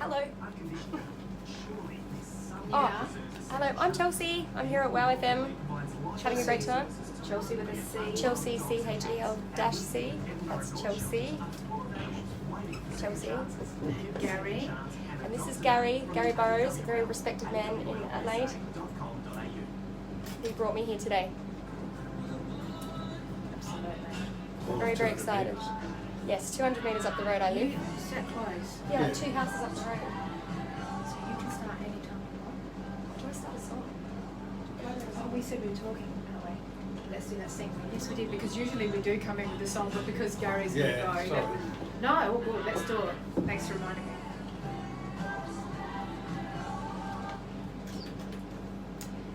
Hello. Yeah. Hello, I'm Chelsea. I'm here at Wow FM, having a great time. Chelsea with a C. Chelsea, C-H-E-L-C. That's Chelsea. Chelsea. Gary. And this is Gary Burrows, a very respected man in Adelaide. He brought me here today. Absolutely. Very, very excited. Yes, 200 metres up the road I live. So close. Yeah, 2 houses up the road. So you can start any time you want. Do I start a song? Oh, we said we were talking, aren't we? Let's do that thing. Yes, we did, because usually we do come in with the song, but because Gary's going to go. Sorry. No, all good. Let's do it. Thanks for reminding me.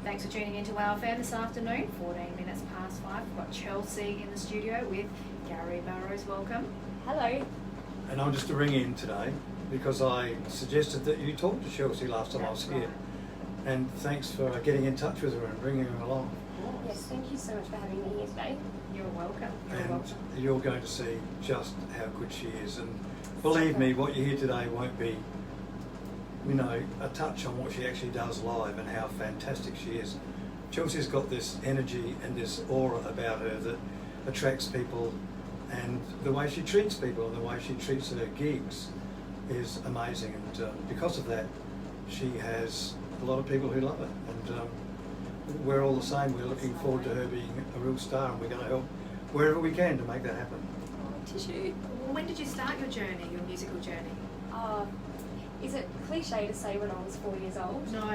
Thanks for tuning into our fan this afternoon. 14 minutes past 5. We've got Chelsea in the studio with Gary Burrows. Welcome. Hello. And I'm just to ring in today because I suggested that you talk to Chelsea last time I was here. And thanks for getting in touch with her and bringing her along. Yes, thank you so much for having me here today. You're welcome. And you're going to see just how good she is. And believe me, what you hear today won't be, you know, a touch on what she actually does live and how fantastic she is. Chelsea's got this energy and this aura about her that attracts people, and the way she treats people and the way she treats her gigs is amazing. And because of that, she has a lot of people who love it. And we're all the same. We're looking forward to her being a real star, and we're going to help wherever we can to make that happen. Tissue. When did you start your journey, your musical journey? Is it cliche to say when I was 4 years old? No,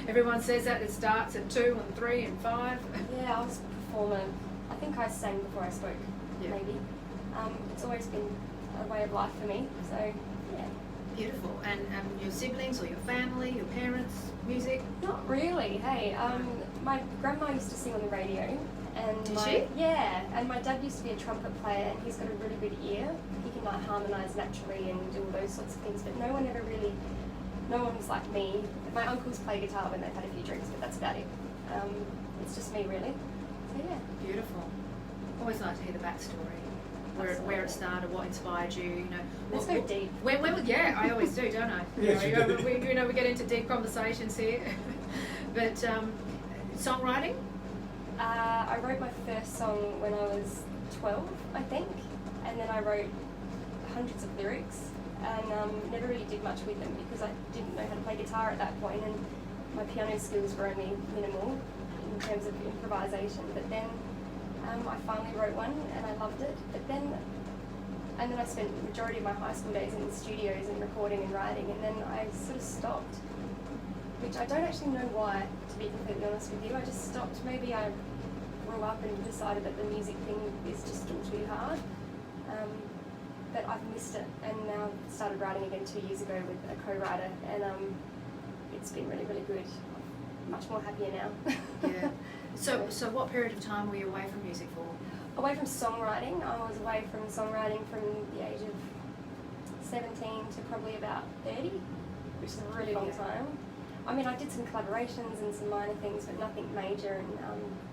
everyone says that it starts at 2 and 3 and 5. Yeah, I was a performer. I think I sang before I spoke, Yeah. maybe. It's always been a way of life for me, so yeah. Beautiful. And your siblings or your family, your parents, music? Not really, hey. My grandma used to sing on the radio. And Did she? Yeah, and my dad used to be a trumpet player, and he's got a really good ear. He can like harmonise naturally and do all those sorts of things, but no one was like me. My uncles play guitar when they've had a few drinks, but that's about it. It's just me really. So yeah. Beautiful. Always like to hear the backstory. Where it started, what inspired you, you know. Let's go deep. Yeah, I always do, don't I? Yes, you do. We get into deep conversations here. But songwriting? I wrote my first song when I was 12, I think, and then I wrote hundreds of lyrics and never really did much with them because I didn't know how to play guitar at that point, and my piano skills were only minimal in terms of improvisation. But then I finally wrote one and I loved it. And then I spent the majority of my high school days in the studios and recording and writing, and then I sort of stopped. Which I don't actually know why, to be completely honest with you. I just stopped. Maybe I grew up and decided that the music thing is just still too hard. But I've missed it, and now I've started writing again 2 years ago with a co-writer, and it's been really, really good. I'm much more happier now. Yeah. So what period of time were you away from music for? Away from songwriting. I was away from songwriting from the age of 17 to probably about 30, which is a really long time. I mean, I did some collaborations and some minor things, but nothing major. And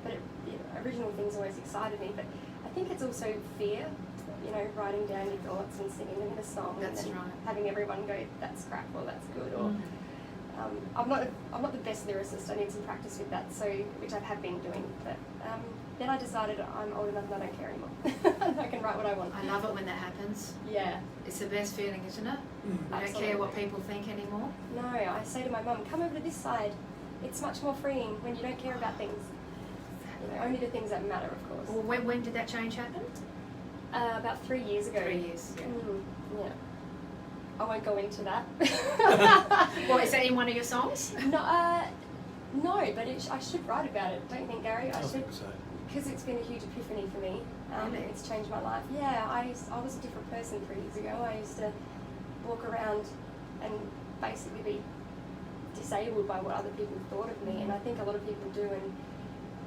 but the original things always excited me. But I think it's also fear, you know, writing down your thoughts and singing them in a song, That's and then right. having everyone go, "That's crap," or "That's good," or I'm not the best lyricist. I need some practice with that. So, which I have been doing. But then I decided I'm old enough and I don't care anymore. I can write what I want. I love it when that happens. Yeah. It's the best feeling, isn't it? Mm. I don't care what people think anymore. No, I say to my mum, come over to this side. It's much more freeing when you don't care about things. You know, only the things that matter, of course. Well, when did that change happen? About 3 years ago. 3 years. Yeah. Yeah. I won't go into that. Well, is that in one of your songs? No, but I should write about it, don't you think, Gary? I think so. Because it's been a huge epiphany for me. Really? It's changed my life. Yeah, I was a different person 3 years ago. I used to walk around and basically be disabled by what other people thought of me, and I think a lot of people do.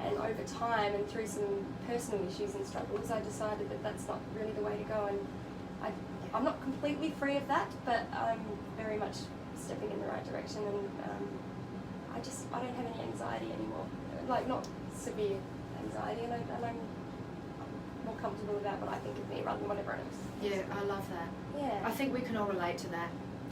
And over time and through some personal issues and struggles, I decided that that's not really the way to go. And I'm not completely free of that, but I'm very much stepping in the right direction. And I don't have any anxiety anymore. Like, not severe anxiety, and I'm more comfortable about what I think of me rather than what everyone else. Yeah, I love that. Yeah. I think we can all relate to that,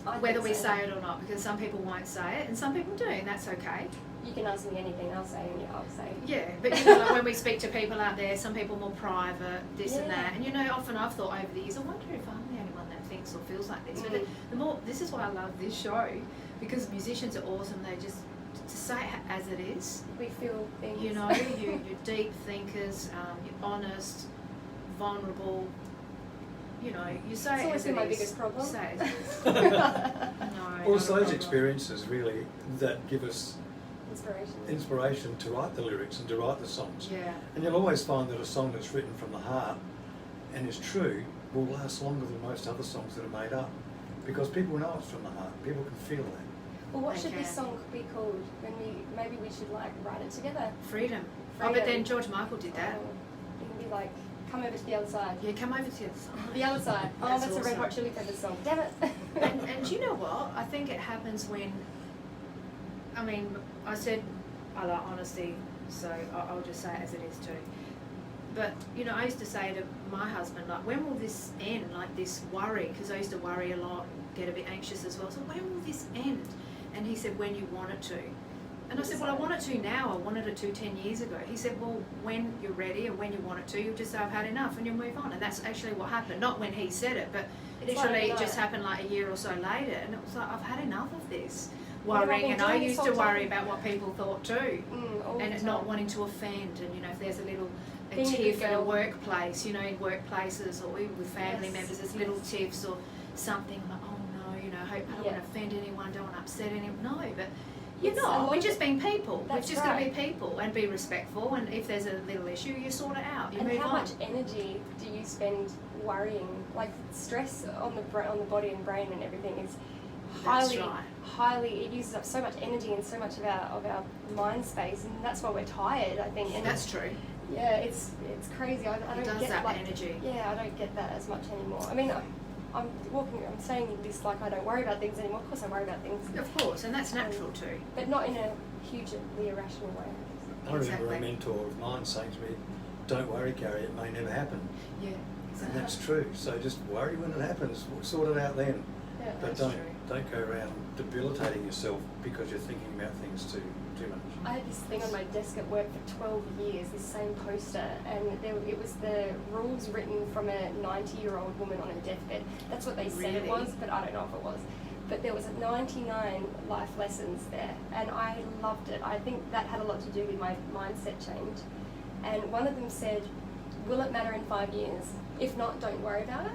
I whether think we so. say it or not, because some people won't say it and some people do, and that's okay. You can ask me anything, I'll say it, I'll say it. Yeah, but you know, like when we speak to people out there, some people more private, this and Yeah. that, and you know, often I've thought over the years, I wonder if I'm the only one that thinks or feels like this. But Mm. the more, this is why I love this show, because musicians are awesome. They just to say it as it is. We feel things. You know, you're deep thinkers, you're honest, vulnerable. You know, you say It's it always as been it my is. biggest problem. Say it as it is. Well, No, it's not a those problem. experiences really that give us inspiration to write the lyrics and to write the songs. Yeah. And you'll always find that a song that's written from the heart and is true will last longer than most other songs that are made up, because people know it's from the heart. People can feel that. Well, what They should this can. song be called? Maybe we should like write it together. Freedom. Oh, Freedom. but then George Michael did that. It can be like, come over to the other side. Yeah, come over to the other side. The other side. Oh, That's that's a Red awesome. Hot Chili Peppers song. Damn it. And do you know what? I think it happens when, I mean, I said I like honesty, so I'll just say it as it is too. But, you know, I used to say to my husband, like, when will this end? Like this worry, because I used to worry a lot, get a bit anxious as well. So when will this end? And he said, when you want it to. And I said, well, I want it to now. I wanted it to 10 years ago. He said, well, when you're ready and when you want it to, you'll just say, I've had enough, and you'll move on. And that's actually what happened. Not when he said it, but It's literally like it just that. happened like a year or so later. And it was like, I've had enough of this What have I worrying. been And I doing this used whole to worry time? about what people thought too. All And the it not time. wanting to offend. And, you know, if there's a little a Being a good tiff in a girl. workplace, you know, in workplaces or even with family Yes. members, there's little tiffs or something like, oh no, you know, I hope I don't Yeah. want to offend anyone, don't want to upset anyone. No, but you're It's a not. lot We're of just it. being people. That's We've just got to be right. people and be respectful. And if there's a little issue, you sort it out. You And move how on. much energy do you spend worrying? Like stress on the body and brain and everything is That's highly, right. highly. It uses up so much energy and so much of our mind space, and that's why we're tired. I think. And That's true. yeah, it's crazy. I It don't does get that like, energy. Yeah, I don't get that as much anymore. I mean, I'm saying this like I don't worry about things anymore. Of course, I worry about things, Of course, and that's natural too. but not in a hugely irrational way. I remember Exactly. a mentor of mine saying to me, don't worry, Gary, it may never happen. Yeah, And exactly. that's true. So just worry when it happens. We'll sort it out then. Yeah. But That's don't go around debilitating yourself because you're thinking about things too much. I had this thing on my desk at work for 12 years, this same poster, and it was the rules written from a 90-year-old woman on a deathbed. That's what they said it Really? was, but I don't know if it was. But there was 99 life lessons there, and I loved it. I think that had a lot to do with my mindset change. And one of them said, will it matter in 5 years? If not, don't worry about it.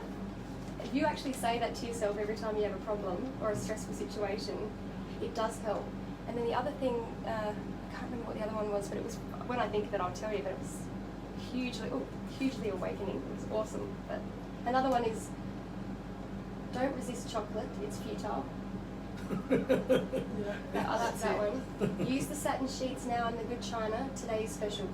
If you actually say that to yourself every time you have a problem or a stressful situation, it does help. And then the other thing, I can't remember what the other one was, but it was, when I think of it, I'll tell you, but it was hugely awakening. It was awesome. But another one is, don't resist chocolate, it's futile. I like that one. Use the satin sheets now and the good china, today's special.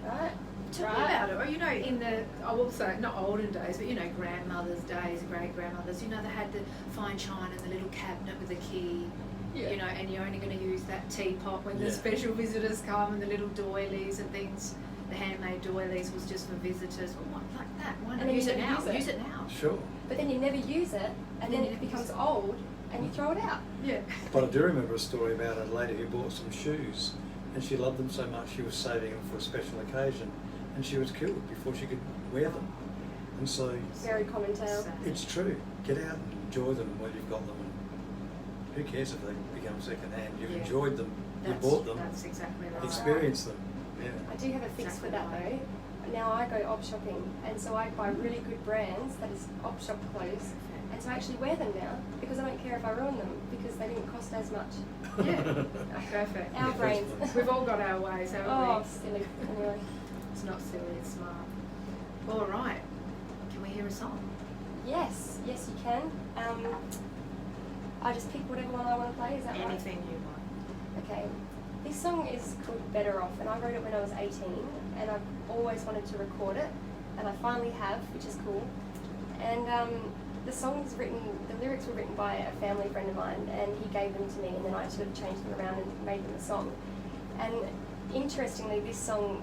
Right? Tell me about it. Or, you know, in the, I will say, not olden days, but, you know, grandmothers' days, great-grandmothers, you know, they had the fine china and the little cabinet with the key, Yeah. you know, and you're only going to use that teapot when the Yeah. special visitors come, and the little doilies and things. The handmade doilies was just for visitors. Well, what, like that? Why And not then use you it never now? use it. Use it now. Sure. But then you never use it, and then you it never becomes use it. old, and you throw it out. Yeah. But I do remember a story about a lady who bought some shoes and she loved them so much she was saving them for a special occasion and she was killed before she could wear them. And so Very common tale. it's true. Get out and enjoy them while you've got them. And who cares if they become second hand? You've Yeah. enjoyed them, you That's- bought them, That's exactly right. experience them. Yeah. I do have a fix Exactly for that right. though. Now I go op shopping, and so I buy really good brands, that is op shop clothes, and so I actually wear them now because I don't care if I ruin them because they didn't cost as much. Yeah. Perfect. Our brains. We've all got our ways, haven't we? Oh, silly. Anyway. It's not silly, it's smart. All right. Can we hear a song? Yes, you can. I just pick whatever one I want to play, is that right? Anything you want. Okay. This song is called Better Off, and I wrote it when I was 18, and I've always wanted to record it, and I finally have, which is cool. And the lyrics were written by a family friend of mine, and he gave them to me, and then I sort of changed them around and made them a song. And interestingly, this song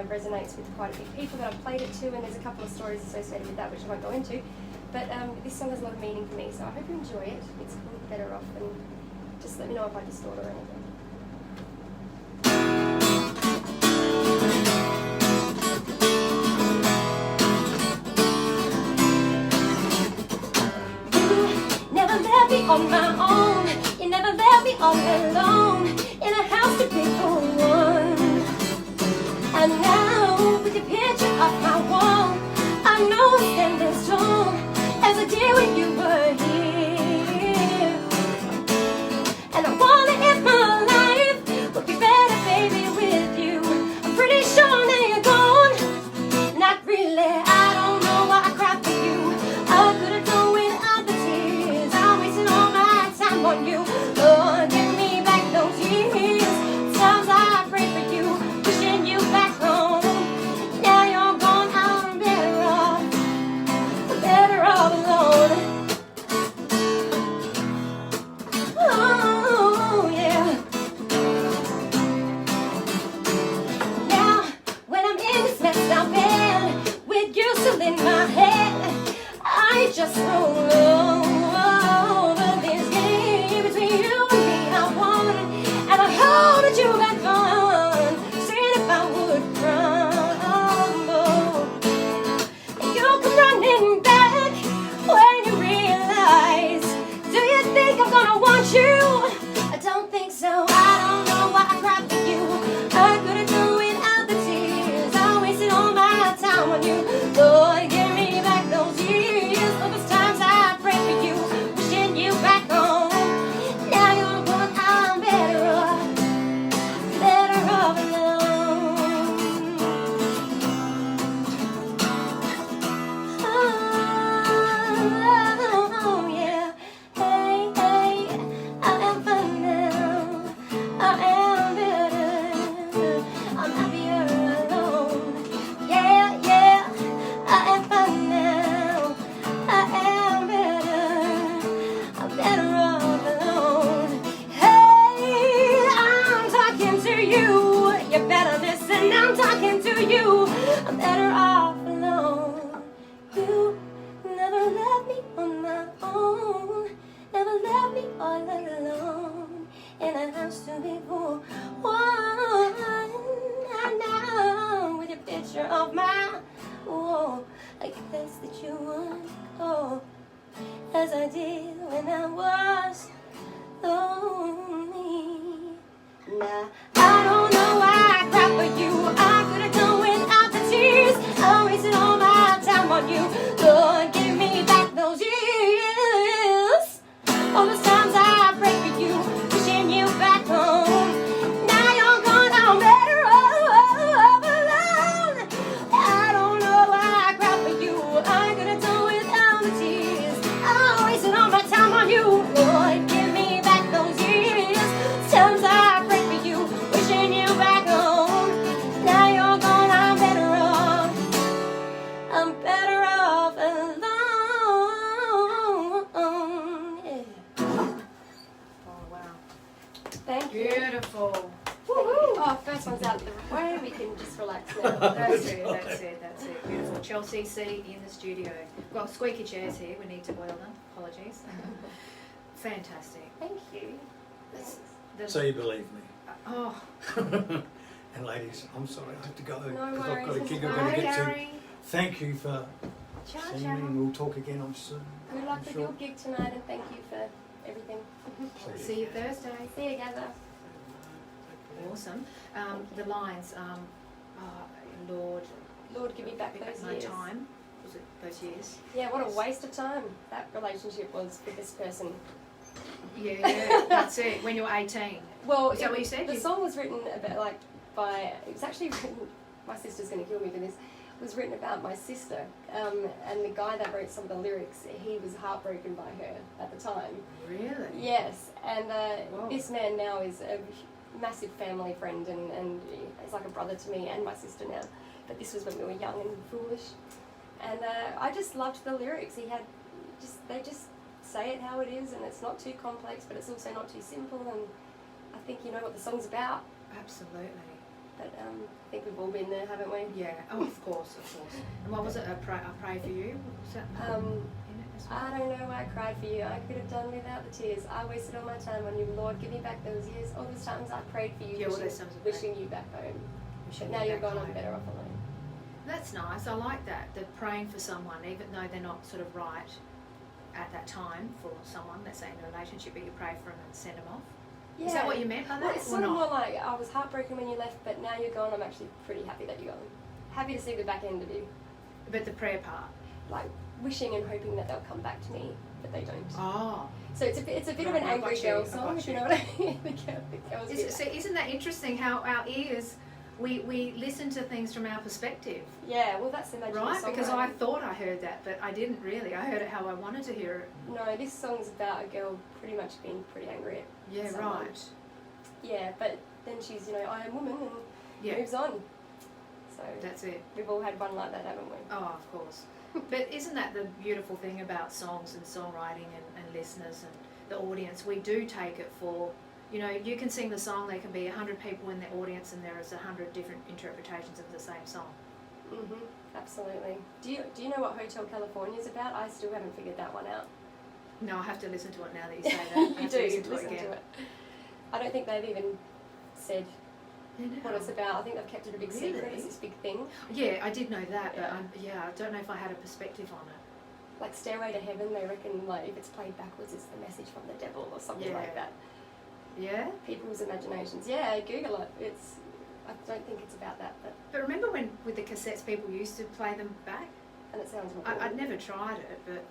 resonates with quite a few people that I've played it to, and there's a couple of stories associated with that which I won't go into. But this song has a lot of meaning for me, so I hope you enjoy it. It's called Better Off, and just let me know if I distort or anything. Never left me on my own. You never left me all alone in a house too big for one. And now, with your picture up my wall, I know I'm standing strong as I did when you were here. And I wanna end my life would be better, baby, with you. I'm pretty sure now you're gone. Not really. I don't know why I cried for you. I could have done without the tears. I'm wasting all my time on you. Lord, give me back those years. Times I pray for you, wishing you back home. Now you're gone, I'm better off alone. Oh yeah. Now when I'm in this messed up bed with you still in my head, I just roll over this game between you and me. I won, and I hope that you had fun. Saying if I would crumble, you'll come running back when you realize. Do you think I'm gonna want you? I don't think so. I don't know why I cried for you. I could have done without the tears. I wasted all my time on you. Lord, give me back those years. All those times I prayed for you, wishing you back home. Now you're gone, I'm better off alone. Oh yeah, hey, I am fine now. I am better. I'm happier alone. Yeah, I am fine now. I am better. I'm better off alone. Hey, I'm talking to you. You better listen. I'm talking to you. I'm better off alone. You never left me on my own. Never left me all alone in a house to be for one. And now with your picture of my wall, I guess that you would go as I did when I was lonely. Now I don't know why I cried for you. I could have done without the tears. I wasted all my time on you. Lord, give me back those years. All those times I prayed for you, wishing you back home. Now you're gone, I'm better off alone. I don't know why I cried for you. I could have done without the tears. I wasted all my time on you. Lord, give me back those years. Times I prayed for you, wishing you back home. Now you're gone, I'm better off. I'm better off alone. Yeah. Oh wow. Thank you. Beautiful. Woohoo! Oh, first one's out of the way. We can just relax now. That's it. Beautiful. Chelsea C in the studio. We've got squeaky chairs here. We need to oil them. Apologies. Fantastic. Thank you. Thanks. So you believe me. Oh. And ladies, I'm sorry I have to go No because I've got a worries. gig I've got to Bye, get to. Gary. Thank you for Ciao, seeing ciao. me, and we'll talk again on soon. Good luck I'm with sure. your gig tonight, and thank you for everything. See you Thursday. See you guys. Awesome. The lines. Lord, Lord, give me back those my years. time. Was it those years? Yeah, what a waste of time that relationship was with this person. Yeah, that's it. When you were 18. Well, Is that what you said? The song was written about it was actually written, my sister's going to kill me for this, it was written about my sister, and the guy that wrote some of the lyrics, he was heartbroken by her at the time. Really? Yes, and Whoa. this man now is a massive family friend, and he's like a brother to me and my sister now, but this was when we were young and foolish, and I just loved the lyrics. They just say it how it is, and it's not too complex, but it's also not too simple, and I think you know what the song's about. Absolutely. But I think we've all been there, haven't we? Yeah. Oh, of course. And what was it? I pray for you. Was that in it? as well. I don't know why I cried for you. I could have done without the tears. I wasted all my time on you. Lord, give me back those years. All those times I prayed for you, Yeah, all those times I wishing you back home. Wishing But now you you're back gone, I'm home. better off alone. That's nice. I like that. The praying for someone, even though they're not sort of right at that time for someone, let's say in a relationship, but you pray for them and send them off. Yeah. Is that what you meant by that? Well, it's or sort of not? more like I was heartbroken when you left, but now you're gone. I'm actually pretty happy that you're gone. Happy to see the back end of you. But the prayer part. Like wishing and hoping that they'll come back to me, but they don't. Oh. So it's a bit of Right, an I angry got you, girl I song, got if you you. know what I mean. The girls do that. So isn't that interesting how our ears, we listen to things from our perspective, Yeah, well that's the magic of right? Because I songwriting. thought I heard that, but I didn't really. I heard it how I wanted to hear it. No, this song's about a girl pretty much being pretty angry at Yeah, someone. right. Yeah, but then she's, I am woman and Yeah, moves on. So that's it. we've all had one like that, haven't we? Oh, of course. But isn't that the beautiful thing about songs and songwriting and listeners and the audience? We do take it for, you can sing the song, there can be 100 people in the audience and there is 100 different interpretations of the same song. Mhm. Absolutely. Do you know what Hotel California is about? I still haven't figured that one out. No, I have to listen to it now that you say that. I You have do to listen listen to it again. to it. I don't think they've even said Yeah, what it's about. I think they've kept it a big secret. Really? It's this big thing. Yeah, I did know that, but Yeah. I don't know if I had a perspective on it. Like Stairway to Heaven, they reckon like if it's played backwards, it's the message from the devil or something Yeah. like that. Yeah? People's imaginations. Yeah, Google it. I don't think it's about that, But remember when with the cassettes people used to play them back? and it sounds real I'd cool. never tried it, but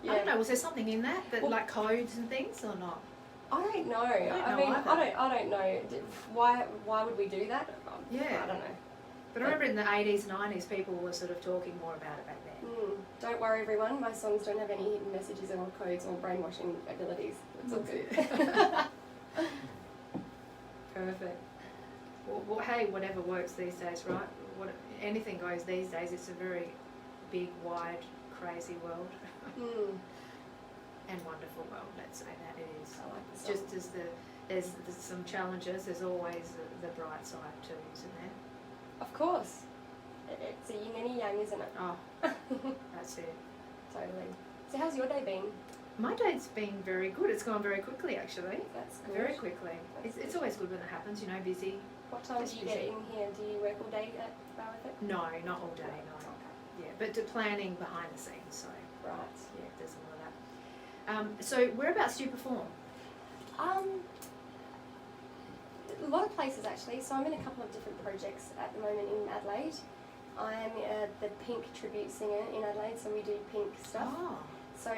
Yeah. I don't know, was there something in that Well- like codes and things or not? I don't know. don't I know mean, either. I don't know. Why would we do that? Yeah. I don't know. But I remember in the 80s, 90s, people were sort of talking more about it back then. Don't worry, everyone. My songs don't have any hidden messages or codes or brainwashing abilities. It's all good. Perfect. Well, hey, whatever works these days, right? Anything goes these days. It's a very big, wide, crazy world and wonderful world. Let's say that it is. I like the song. Just as there's some challenges, there's always the bright side too, isn't there? Of course. It's a yin and a yang, isn't it? Oh, that's it. Totally. So how's your day been? My day's been very good. It's gone very quickly, actually. That's good. Very quickly. That's It's good. always good when it happens, busy. What time Just do you get busy. in here? Do you work all day at Barrowford? No, not all day, no. Okay. Yeah, but to planning behind the scenes, so Right. yeah, there's a lot of that. So whereabouts do you perform? A lot of places actually. So I'm in a couple of different projects at the moment in Adelaide. I'm the Pink tribute singer in Adelaide, so we do Pink stuff. Oh, So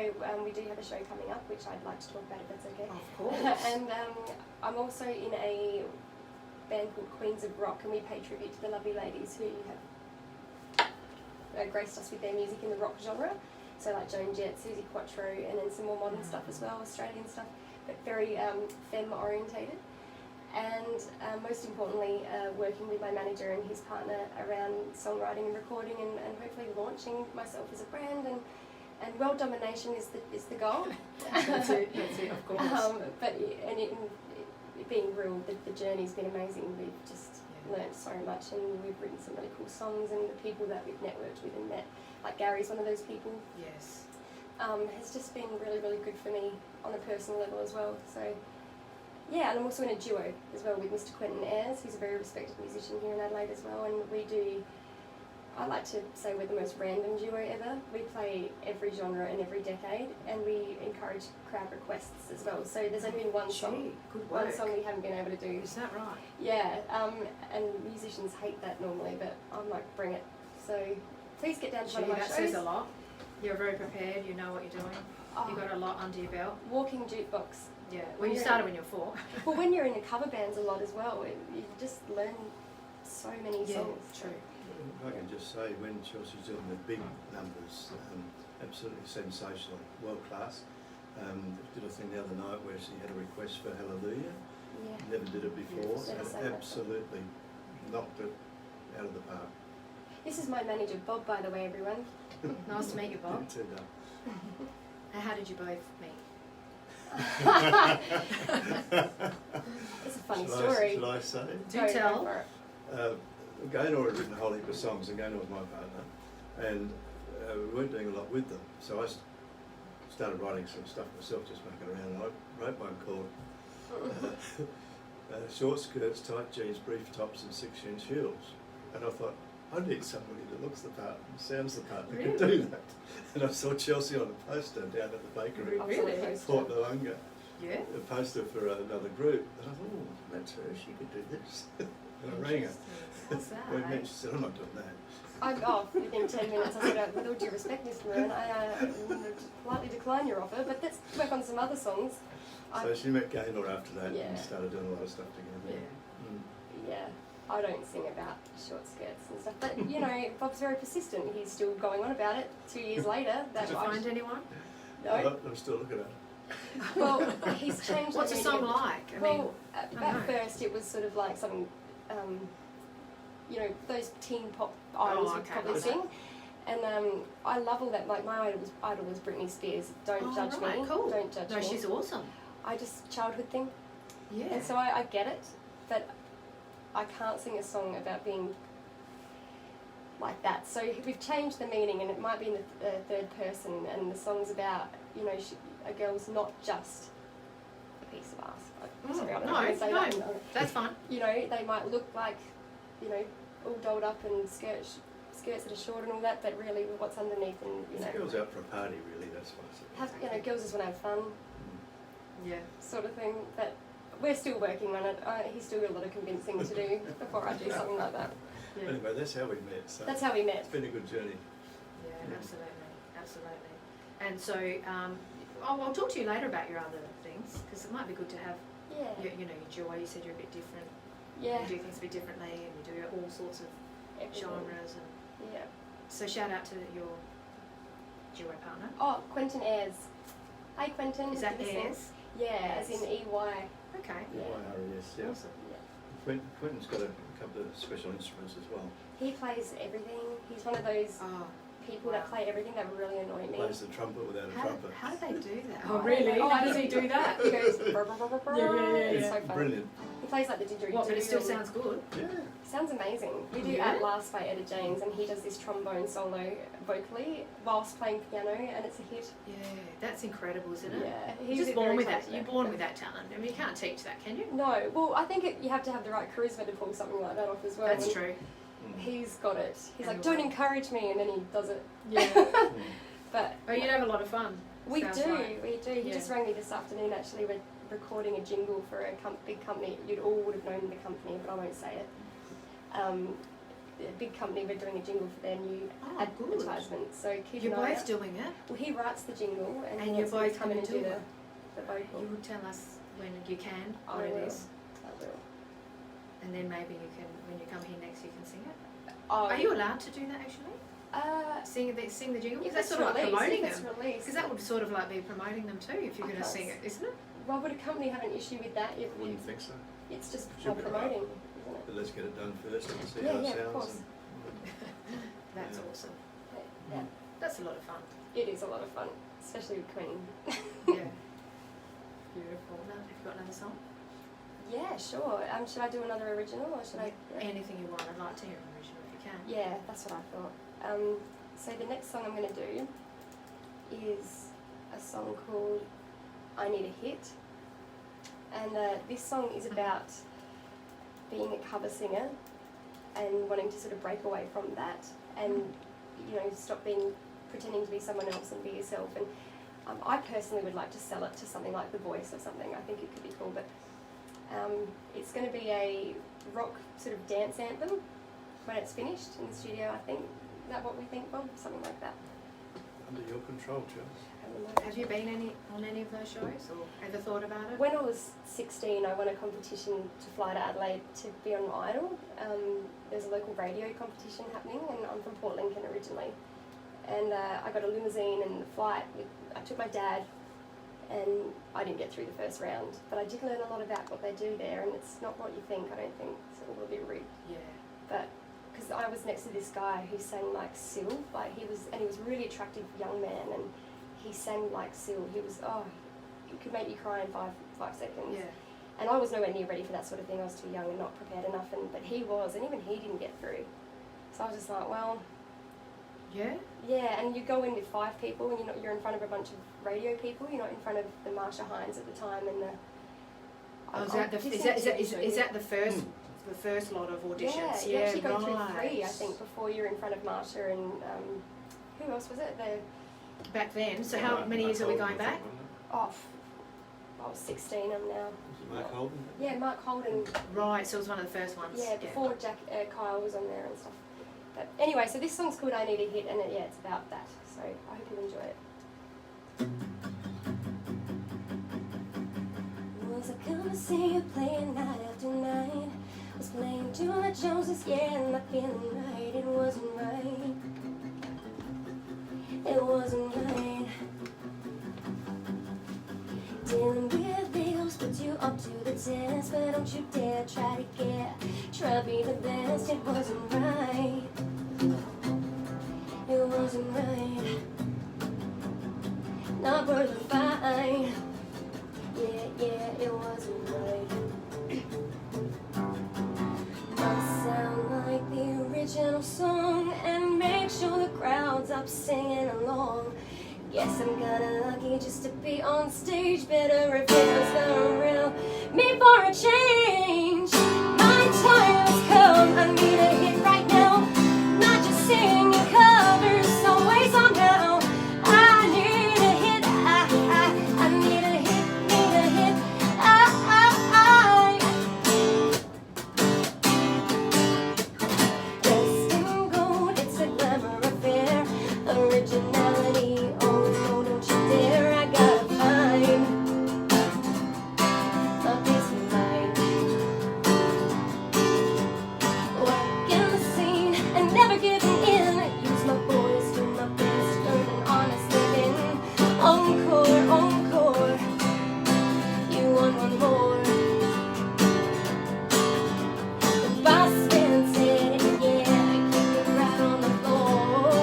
we do have a show coming up, which I'd like to talk about if that's okay. of course. And I'm also in a band called Queens of Rock, and we pay tribute to the lovely ladies who have graced us with their music in the rock genre. So like Joan Jett, Susie Quattro, and then some more modern stuff as well, Australian stuff, but very femme orientated. And most importantly, working with my manager and his partner around songwriting and recording, and hopefully launching myself as a brand, and world domination is the goal. That's it, of course. But it being real, the journey's been amazing. We've just learned so much, and we've written some really cool songs, and the people that we've networked with and met, like Gary's one of those people, Yes. has just been really, really good for me on a personal level as well. So yeah, and I'm also in a duo as well with Mr. Quentin Ayres, who's a very respected musician here in Adelaide as well, and we do, I like to say we're the most random duo ever. We play every genre and every decade, and we encourage crowd requests as well. So there's only been one song, Good work. one song we haven't been able to do. Is that right? Yeah, and musicians hate that normally, but I'm like, bring it. So please get down to one of my that shows. says a lot. You're very prepared, you know what you're doing. Oh, You've got a lot under your belt. walking jukebox. Yeah. When Well, you you're started in- when you're 4. Well, when you're in the cover bands a lot as well, you just learn so many Yeah, songs. true. I can just say, when Chelsea's doing the big numbers, absolutely sensational, world class. Did a thing the other night where she had a request for Hallelujah. Yeah. Never did it before. Never and sang that absolutely knocked it out of the park. This is my manager, Bob, by the way, everyone. Nice to meet you, Bob. Didn't turn up. And how did you both meet? It's a funny Shall story. Shall I say? Do Go tell. for it. Gaynor had written a whole heap of songs, and Gaynor was my partner, and we weren't doing a lot with them. So I started writing some stuff myself, just mucking around. And I wrote one called Short Skirts, Tight Jeans, Brief Tops and 6-inch Heels. And I thought, I need somebody that looks the part and sounds the part that can do that. And I saw Chelsea on a poster down at the bakery, Really? Port Noanga, Yeah. a poster for another group. And I thought, oh, that's her, she could do this. And I rang her. What's that? When I met, she said, I'm not doing that. Within 10 minutes, I said, with all due respect, Miss Maroon, I would politely decline your offer, but let's work on some other songs. So she met Gaynor after that Yeah. and started doing a lot of stuff together. Yeah, I don't sing about short skirts and stuff, but you know, Bob's very persistent. He's still going on about it 2 years later. Did you find anyone? No. I'm still looking at it. Well, he's changed. What's the a song meaning. like? Well, I at know. first it was sort of like something, you know, those teen pop idols would okay, probably right. sing. And I love all that. Like my idol was Britney Spears. Don't judge right, me. cool. Don't judge No, me. she's awesome. I just childhood thing. Yeah. And so I get it, but I can't sing a song about being like that. So we've changed the meaning, and it might be in the third person, and the song's about, you know, a girl's not just a piece of ass. Sorry, I don't know how to say that. That's fine. You know, they might look like, you know, all dolled up and skirts that are short and all that, but really what's underneath, and you know, Girls out for a party, really, that's what I said. you know, girls just want to have fun, Yeah. sort of thing. But we're still working on it. He's still got a lot of convincing to do before I do something like that. Yeah. Anyway, that's how we met. So That's how we met. it's been a good journey. Yeah, absolutely. And so, I'll talk to you later about your other things, because it might be good to have, Yeah. your joy. You said you're a bit different. Yeah. You do things a bit differently, and you do all sorts of Everything. genres. And Yeah. so, shout out to your duo partner. Oh, Quentin Ayres. Hi, Quentin. Is that Good to see you. Ayres? Yeah, as in EY. Okay. Yeah. YRES, yeah. Awesome. Quentin's got a couple of special instruments as well. He plays everything. He's one of those Oh, people that play everything that really annoy me. Plays the trumpet without a trumpet. how do they do that? Oh, really? How does he do that? He goes, brr, brr, brr, brr, brr. It's so fun. Brilliant. He plays like the didgeridoo. What, but it still and- sounds good. Yeah. Sounds amazing. We do Yeah? At Last by Etta James, and he does this trombone solo vocally whilst playing piano, and it's a hit. Yeah, that's incredible, isn't it? Yeah, You're he's just very born with talented. that. You're born with that talent. I mean, you can't teach that, can you? No, well, I think you have to have the right charisma to pull something like that off as well. That's and true. He's got it. He's And like, don't encourage me, and then he does it. Yeah. But Oh, you'd have a lot of fun. we sounds do, like. we do. He Yeah. just rang me this afternoon. Actually, we're recording a jingle for a big company. You'd all would have known the company, but I won't say it. A big company. We're doing a jingle for their new Oh, good. advertisement. So keep You're an eye both out. doing it. Well, he writes the jingle, and, And he you're wants me to both come in gonna and do do it. the vocal. You will tell us when you can I what it will. is, I will. and then maybe you can, when you come here next, you can sing it. Oh, Are you allowed to do that actually? Sing the jingle? If Because that's it's sort of like released, promoting if it's them. released. Because that would sort of like be promoting them too if you're I going to can't sing it, isn't it? Why would a company have an issue with that? I wouldn't think so. It's just Should be promoting, right. isn't it? But let's get it done first and see Yeah, how it yeah, of sounds. course. That's Yeah. awesome. Yeah, That's a lot of fun. it is a lot of fun, especially with Queen. Yeah. Beautiful. Now, have you got another song? Yeah, sure. Should I do another original, or should I? Anything you want. I'd like to hear an original if you can. Yeah, that's what I thought. So the next song I'm going to do is a song called I Need a Hit. And this song is about being a cover singer and wanting to sort of break away from that and, you know, stop pretending to be someone else and be yourself. And I personally would like to sell it to something like The Voice or something. I think it could be cool, but it's going to be a rock sort of dance anthem when it's finished in the studio, I think. Is that what we think, Bob? Something like that. Under your control, Charles. Have you been on any of those shows or ever thought about it? When I was 16, I won a competition to fly to Adelaide to be on Idol. There's a local radio competition happening, and I'm from Port Lincoln originally. And I got a limousine and a flight. I took my dad, and I didn't get through the first round. But I did learn a lot about what they do there, and it's not what you think, I don't think. It's all a bit rude. Yeah. But because I was next to this guy who sang like Syl, he was a really attractive young man, and he sang like Syl. He was, he could make you cry in five seconds. Yeah. And I was nowhere near ready for that sort of thing. I was too young and not prepared enough, but he was, and even he didn't get through. So I was just like, well, Yeah? Yeah, and you go in with 5 people, and you're in front of a bunch of radio people. You're not in front of the Marsha Hines at the time and the. Oh, is that the first lot of auditions? Yeah, you actually go through right. 3, I think, before you're in front of Marsha and who else was it? Back then. So how many years are we going back? I was 16. I'm now. Was it Mark Holden? Yeah, Mark Holden. Right, so it was one of the first ones. Yeah, before Kyle was on there and stuff. But anyway, so this song's called I Need a Hit, and it's about that. So I hope you enjoy it. Was I gonna see you playing night after night? Was playing Julia Jones's, yeah, and not feeling right. It wasn't right. It wasn't right. Dealing with egos put you up to the test, but don't you dare try to be the best. It wasn't right. It wasn't right. Not worth a fight. Yeah, it wasn't right. Must sound like the original song and make sure the crowd's up singing along. Guess I'm kinda lucky just to be on stage. Better if it was the real me for a change. My time has come, I need a hit right now. Not just singing covers, always somehow. I need a hit, I need a hit, Dressed in gold, it's a glamour affair. Originality, oh no, don't you dare. I gotta find a peace of mind. Working the scene and never giving in. Use my voice, do my best, earn an honest living. Encore, you want one more. The boss man said, yeah, keep it right on the floor.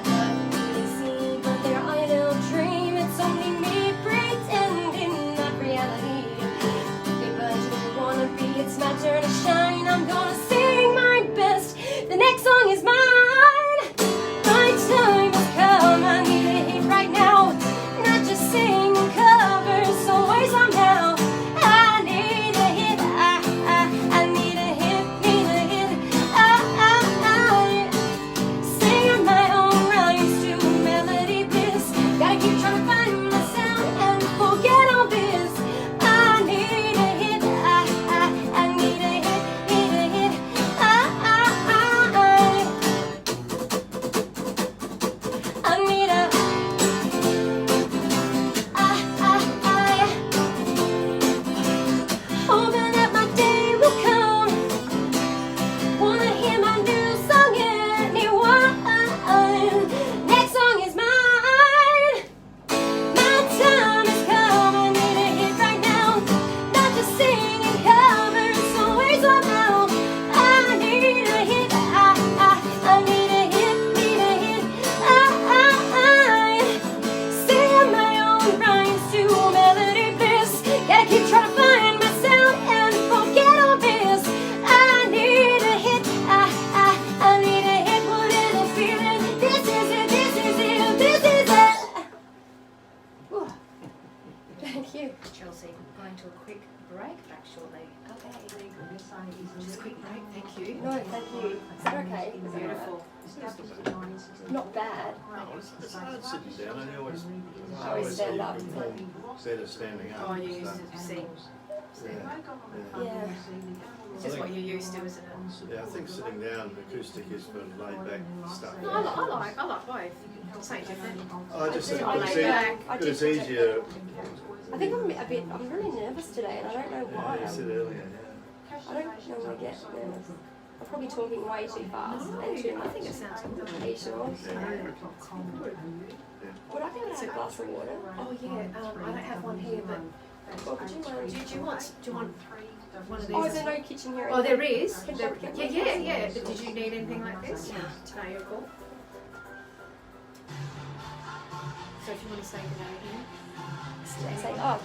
Not really seen, but their idle dream. It's only me pretending, not reality. If I just wanna be, it's my turn to shine. I'm gonna sing my best. The next song is mine. My time has come. I need a hit right now. Not just singing covers, always somehow. I need a hit. I need a hit. Singing my own rhymes to melody bliss. Gotta keep trying to find my sound and forget all this. I need a hit. I need a hit. I need a. Hoping that my day will come. Wanna hear my new song, anyone. Next song is mine. My time has come. I need a hit right now. Not just singing covers, always somehow. I need a hit. I need a hit. Singing my own rhymes to melody bliss. Gotta keep trying to find my sound and forget all this. I need a hit. I need a hit. Whatever feeling. This is it. Whew. Thank you. Chelsea, going to a quick break back shortly. Okay. Just a quick break, thank you. No, thank you. Is that okay? Is that Beautiful. not bad? It's hard sitting down. I always stand up. Better standing up. Oh, you used to sing. Yeah. It's just what you're used to, isn't it? Yeah, I think sitting down acoustic is for laid back stuff. No, I like both. Something different. I just think I like that. it's easier. I think I'm really nervous today, and I don't know why. You said earlier, I don't normally get nervous. I'm probably talking way too fast and too I much. think it sounds good. Are you sure? Would I be able to have a glass of water? Oh yeah, I don't have one here, but Or could you mind? do you want one of these? Oh, is there no kitchen here? Oh, there is. Can There- I get yeah, one? yeah. But did you need anything like this? No, you're cool. So if you want to say good day here. Say, oh,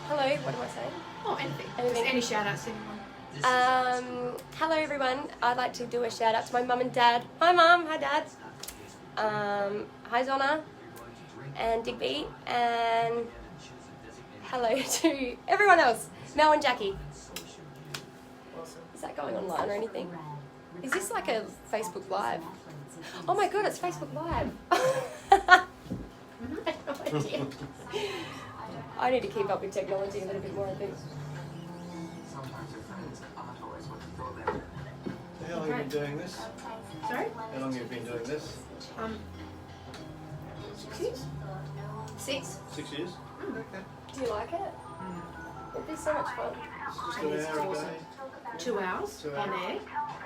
hello, what do I say? Oh, anything. Anything. Just any shout outs to anyone. Hello everyone. I'd like to do a shout out to my mum and dad. Hi mum, hi dad. Hi Zonna and Digby, and hello to everyone else. Mel and Jackie. Is that going online or anything? Is this like a Facebook Live? Oh my god, it's Facebook Live. I have no idea. I need to keep up with technology a little bit more, I think. How long have you been doing this? Sorry? How long have you been doing this? 6 years? 6? 6 years? Okay. Do you like it? It'd be so much fun. Just an hour a day? 2 hours 2 on hours. air,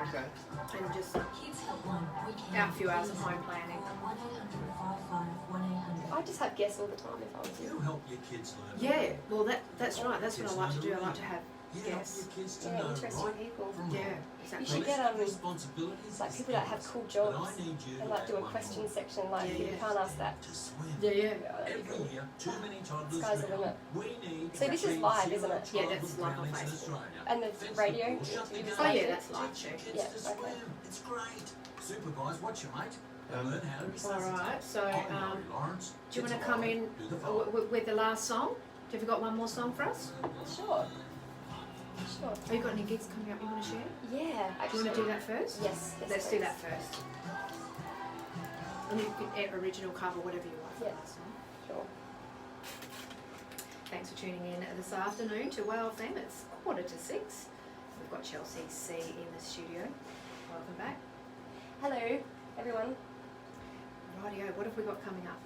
Okay. and just out a few hours of home planning. I just have guests all the time if I was you. You help your kids learn. Yeah, well that's right. That's what I like to do. I like to have You help guests. your kids to Yeah, know interesting right people. from Yeah, wrong. You exactly. should get Responsibilities like and people that have skills, cool but jobs I need you and to like do a make question one section like Yeah, you yeah. can't ask that. to swim. Yeah, yeah. Every year, too many toddlers Sky's the drown. limit. We need So this is to live, zero isn't it? Yeah, that's childhood live on drownings in Facebook. Australia. And the Fence radio the pool, shut the interviews gates, Oh yeah, live? that's live teach too. your kids Yeah, to okay. swim. It's great. Supervise, watch your mate, and learn how to resuscitate. Alright, so Lawrence, do you want to it's come alright. in Do the follow. with the last song? Have you got one more song for us? Sure. Sure. Have you got any gigs coming up you want to share? Yeah, Do you actually. want to do that first? Yes. Let's do that first. And you can add original cover, whatever you like for Yeah. the last song. Sure. Thanks for tuning in this afternoon to Wow FM. It's 5:45. We've got Chelsea C in the studio. Welcome back. Hello, everyone. Rightio, what have we got coming up?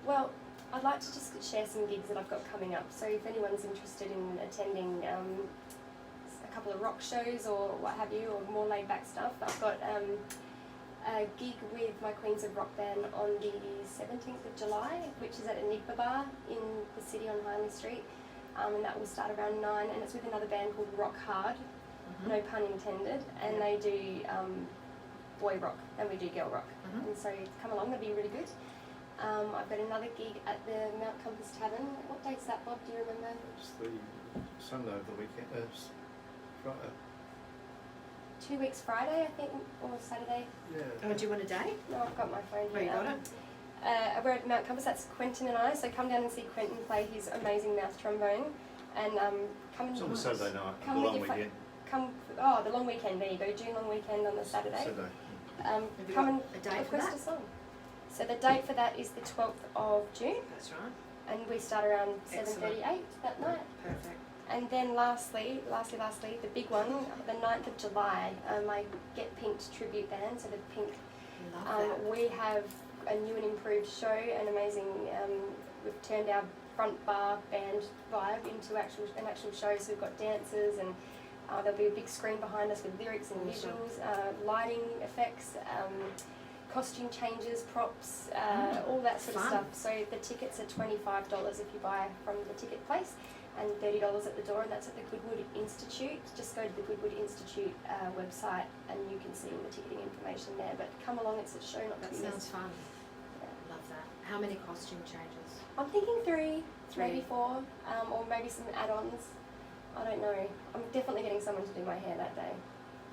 Well, I'd like to just share some gigs that I've got coming up. So if anyone's interested in attending a couple of rock shows or what have you, or more laid back stuff, I've got a gig with my Queens of Rock band on the 17th of July, which is at Enigma Bar in the city on Hindley Street. And that will start around 9, and it's with another band called Rock Hard, no pun intended, and they do boy rock and we do girl rock. Mhm. And so come along, that'll be really good. I've got another gig at the Mount Compass Tavern. What date's that, Bob? Do you remember? It's the Sunday of the weekend. Friday. 2 weeks Friday, I think, or Saturday. Yeah. Oh, do you want a date? No, I've got my phone Oh, you here. got it? We're at Mount Compass. That's Quentin and I. So come down and see Quentin play his amazing mouth trombone, and come and It's on the Saturday night, the Come with long your weekend. the long weekend. There you go, June long weekend on the Saturday. Saturday. Have you Come got and a date for request that? a song. So the date for that is the 12th of June, That's right. and we start around Excellent. 7:38 that night. Perfect. And then lastly, the big one, the 9th of July, my Get Pinked tribute band, so the Pink. Love that. We have a new and improved show, an amazing, we've turned our front bar band vibe into an actual show, so we've got dancers, and there'll be a big screen behind us with lyrics and Awesome. visuals, lighting effects, costume changes, props, all that sort of Fun. stuff. So the tickets are $25 if you buy from the ticket place, and $30 at the door, and that's at the Goodwood Institute. Just go to the Goodwood Institute website and you can see the ticketing information there. But come along, it's a show not to That be sounds missed. fun. Yeah. Love that. How many costume changes? I'm thinking three, maybe Three. 4, or maybe some add-ons. I don't know. I'm definitely getting someone to do my hair that day.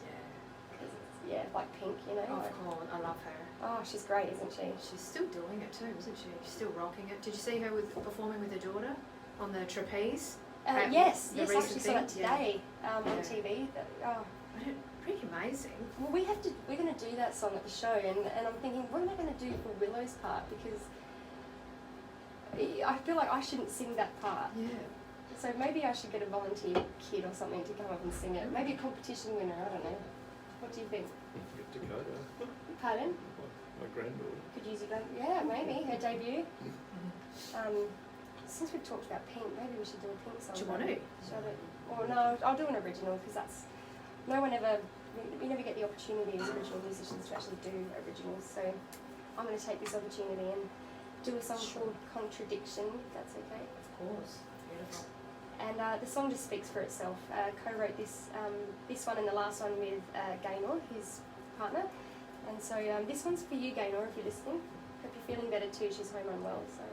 Yeah. 'Cause it's, like pink, you know. Oh, like- cool. I love her. oh, she's great, isn't she? She's still doing it too, isn't she? She's still rocking it. Did you see her performing with her daughter on the trapeze? Yes, the yes, I recent actually saw that thing? Yeah. today on Yeah. TV. Pretty amazing. Well, we're going to do that song at the show, and I'm thinking, what am I going to do for Willow's part? Because I feel like I shouldn't sing that part. Yeah. So maybe I should get a volunteer kid or something to come up and sing it. Maybe a competition winner, I don't know. What do you think? Get Dakota, Pardon? my granddaughter. Could use it, yeah, maybe, her debut. Since we've talked about Pink, maybe we should do a Pink song. Do you want to? Should I? Or no, I'll do an original, because that's, no one ever, we never get the opportunity as original musicians to actually do originals, so I'm going to take this opportunity and do a song called Contradiction, if that's okay. Of course. Beautiful. And the song just speaks for itself. Co-wrote this one and the last one with Gaynor, his partner. And so this one's for you, Gaynor, if you're listening. Hope you're feeling better too. She's home unwell, so.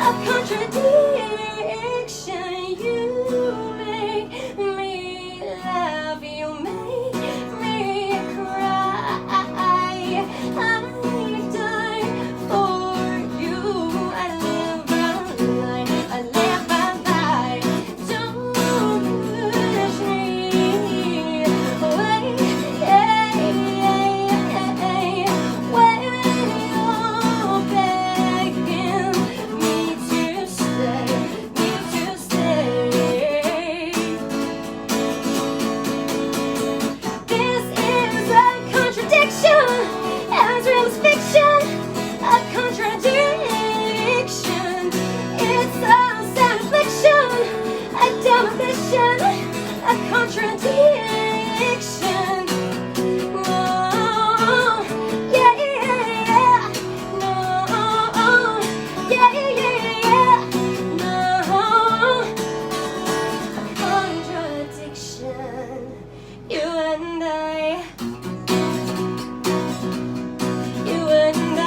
a contradiction. You make me laugh, you make me cry. I die for you. I live my life, I live my life. Don't push me away. When you're begging me to stay, This is a contradiction, as real as fiction. A contradiction. It's a sad affliction, a demolition, a contradiction. No, yeah, no, yeah, no. Contradiction. You and I. You and I.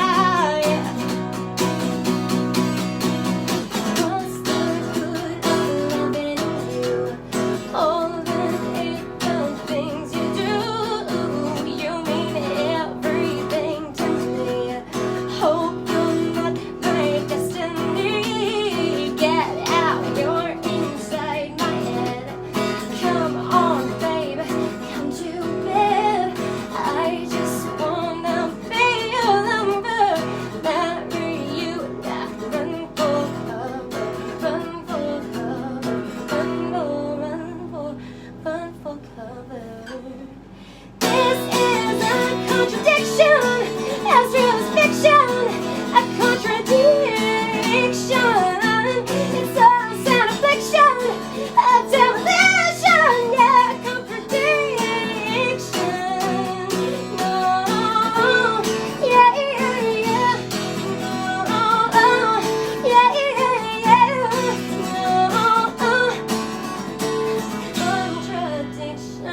What's the good of loving you? All the hateful things you do. You mean everything to me. Hope you're not my destiny. Get out, you're inside my head. Come on, babe, come to bed. I just wanna be your lover, marry you, not run for cover, run for cover, run for cover. This is a contradiction, as real as fiction, a contradiction. It's a sad affliction, a demolition, yeah, contradiction. No, yeah, no, yeah, no,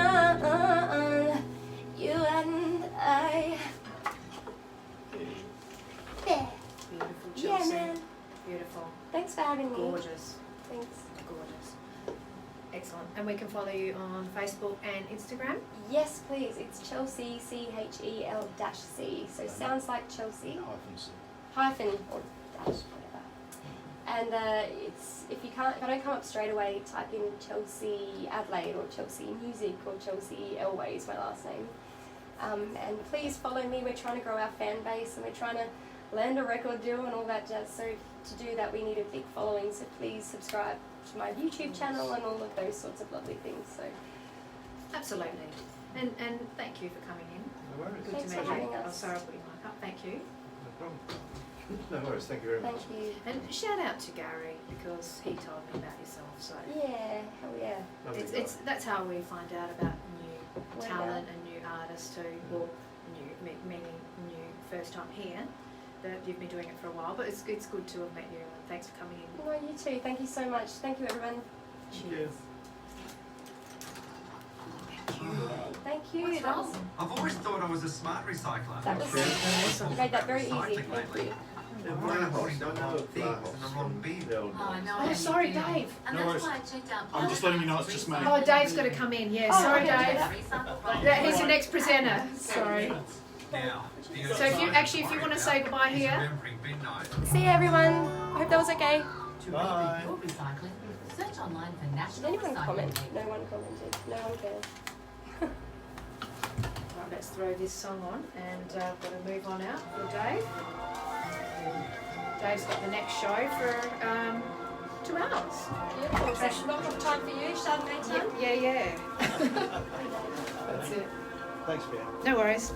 contradiction. You and I. Yeah. Beautiful, Yeah, Chelsea. man. Beautiful. Thanks for having me. Gorgeous. Thanks. Gorgeous. Excellent. And we can follow you on Facebook and Instagram. Yes, please. It's Chelsea, CHEL-C. So sounds like Chelsea. Hyphen or dash, whatever. And it's if I don't come up straight away, type in Chelsea Adelaide or Chelsea Music or Chelsea Elway is my last name. And please follow me. We're trying to grow our fan base and we're trying to land a record deal and all that jazz. So to do that, we need a big following. So please subscribe to my YouTube channel and all of those sorts of lovely things. So Absolutely. And thank you for coming in. No worries. Good Thanks to for meet you. having us. Oh, sorry, I'll put your mic up. Thank you. No problem. No worries. Thank you very much. thank you. And shout out to Gary because he told me about yourself. So Yeah, hell yeah. Lovely it's guy. that's how we find out about new Word talent out. and new artists too. Well, many new first time here. That you've been doing it for a while, but it's good to have met you. And thanks for coming in. No, you too. Thank you so much. Thank you, everyone. Cheers. Thank you. What's That was, wrong? I've always thought I was a smart recycler. that was you made that very easy. Recycling Thank lately. you. Why am I putting the wrong things in the wrong bin? Oh, no, Oh, sorry, Dave. And No that's worries. why I checked out. I'm just letting you know it's just me. Oh, Dave's got to come in. Yeah, Oh, sorry, okay. Dave. Yeah, he's the next presenter. Sorry. Now, So if you want to say goodbye is here. remembering midnight. See you, everyone. Hope that was okay. To rethink your recycling, search online for Did National anyone Recycling comment? Week. No one commented. No one cares. Right, let's throw this song on and got to move on out for Dave. Dave's got the next show for 2 hours. Beautiful. So lots of time for you, Chardonnay time. Yeah. That's it. Thanks, Ben. No worries.